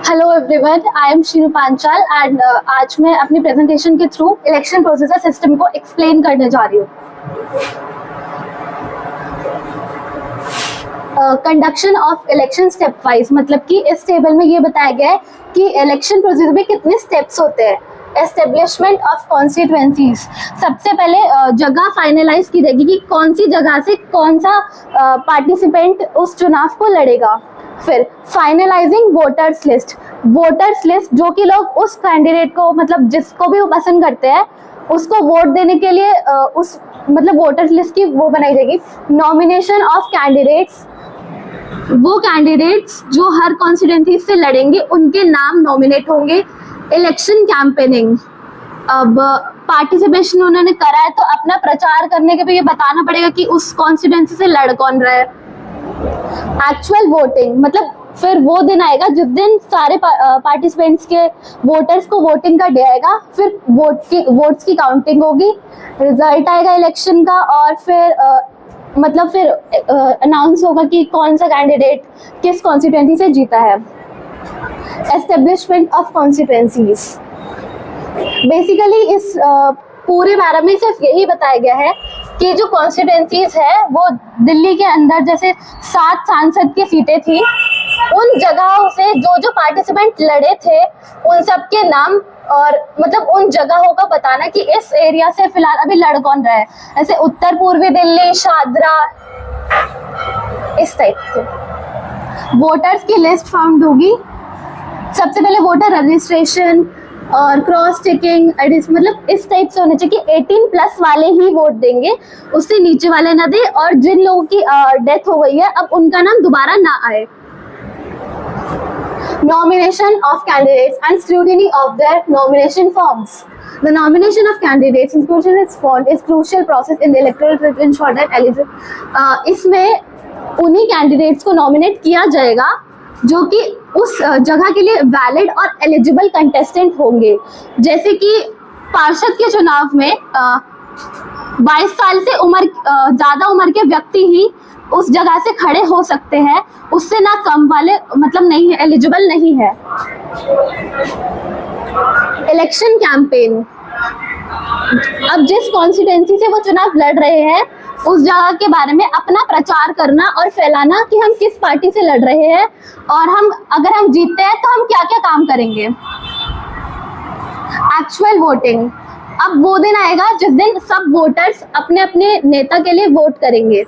Hello everyone, I am Sheenu Panchal and आज मैं अपनी प्रेजेंटेशन के थ्रू इलेक्शन प्रोसेसर सिस्टम को एक्सप्लेन करने जा रही हूँ। Conduction of election step wise, मतलब कि इस टेबल में ये बताया गया है कि इलेक्शन प्रोसेस में कितने स्टेप्स होते हैं। एस्टेब्लिशमेंट ऑफ कॉन्स्टिट्यूएंसीज, सबसे पहले जगह फाइनलाइज की जाएगी कि कौन सी जगह से कौन सा पार्टिसिपेंट उस चुनाव को लड़ेगा। फिर finalising voters list, voters list जो कि लोग उस कैंडिडेट को, मतलब जिसको भी वो पसंद करते हैं उसको वोट देने के लिए उस मतलब वोटर्स लिस्ट की वो बनाई जाएगी। नॉमिनेशन ऑफ कैंडिडेट्स, वो कैंडिडेट्स जो हर कॉन्स्टिट्यूएंसी से लड़ेंगे उनके नाम नॉमिनेट होंगे। इलेक्शन कैंपेनिंग, अब पार्टिसिपेशन उन्होंने करा है तो अपना प्रचार करने के लिए ये बताना पड़ेगा कि उस कॉन्स्टिट्यूएंसी से लड़ कौन रहा है। एक्चुअल वोटिंग, मतलब फिर वो दिन आएगा जिस दिन सारे पार्टिसिपेंट्स के वोटर्स को वोटिंग का डे आएगा। फिर वोट्स की काउंटिंग होगी, रिजल्ट आएगा इलेक्शन का और फिर मतलब फिर अनाउंस होगा कि कौन सा कैंडिडेट किस कॉन्स्टिट्यूएंसी से जीता है। एस्टेब्लिशमेंट ऑफ कॉन्स्टिट्यूएंसीज, बेसिकली इस पूरे बारे में सिर्फ यही बताया गया है कि जो कॉन्स्टिट्यूएंसीज है वो दिल्ली के अंदर जैसे 7 सांसद की सीटें थी, उन जगहों से जो जो पार्टिसिपेंट लड़े थे उन सब के नाम और मतलब उन जगहों का बताना कि इस एरिया से फिलहाल अभी लड़ कौन रहा है। ऐसे उत्तर पूर्वी दिल्ली, शादरा, इस टाइप से। वोटर्स की लिस्ट फाउंड होगी। सबसे पहले वोटर रजिस्ट्रेशन और क्रॉस चेकिंग, मतलब इस टाइप से होना चाहिए कि 18+ वाले ही वोट देंगे, उससे नीचे वाले ना दे। और जिन लोगों की डेथ हो गई है अब उनका नाम दोबारा ना आए। Nomination of candidates and scrutiny of their nomination forms. The nomination of candidates and scrutiny of form is crucial process in the electoral to ensure that eligible. इसमें उन्हीं कैंडिडेट्स को नॉमिनेट किया जाएगा जो कि उस जगह के लिए वैलिड और एलिजिबल कंटेस्टेंट होंगे। जैसे कि पार्षद के चुनाव में 22 साल से ज़्यादा उम्र के व्यक्ति ही उस जगह से खड़े हो सकते हैं, उससे ना कम वाले मतलब नहीं है, एलिजिबल नहीं है। इलेक्शन कैंपेन, अब जिस कॉन्स्टिट्यूएंसी से वो चुनाव लड़ रहे हैं उस जगह के बारे में अपना प्रचार करना और फैलाना कि हम किस पार्टी से लड़ रहे हैं और अगर हम जीतते हैं तो हम क्या क्या काम करेंगे। एक्चुअल वोटिंग, अब वो दिन आएगा जिस दिन सब वोटर्स अपने अपने नेता के लिए वोट करेंगे।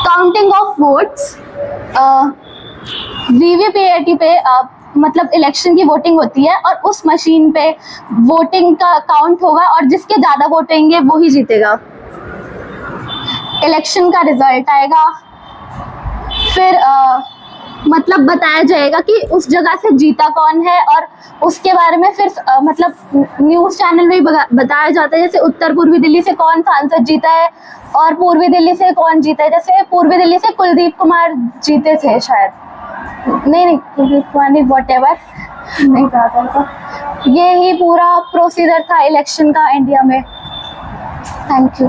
काउंटिंग ऑफ वोट्स, वीवीपीएटी पे मतलब इलेक्शन की वोटिंग होती है और उस मशीन पे वोटिंग का काउंट होगा और जिसके ज़्यादा वोट होंगे वो ही जीतेगा। इलेक्शन का रिजल्ट आएगा, फिर मतलब बताया जाएगा कि उस जगह से जीता कौन है और उसके बारे में फिर मतलब न्यूज़ चैनल में बताया जाता है। जैसे उत्तर पूर्वी दिल्ली से कौन सांसद जीता है और पूर्वी दिल्ली से कौन जीता है। जैसे पूर्वी दिल्ली से कुलदीप कुमार जीते थे शायद, नहीं कुलदीप कुमार नहीं, व्हाटएवर, नहीं पता था। ये ही पूरा प्रोसीजर था इलेक्शन का इंडिया में। Thank you.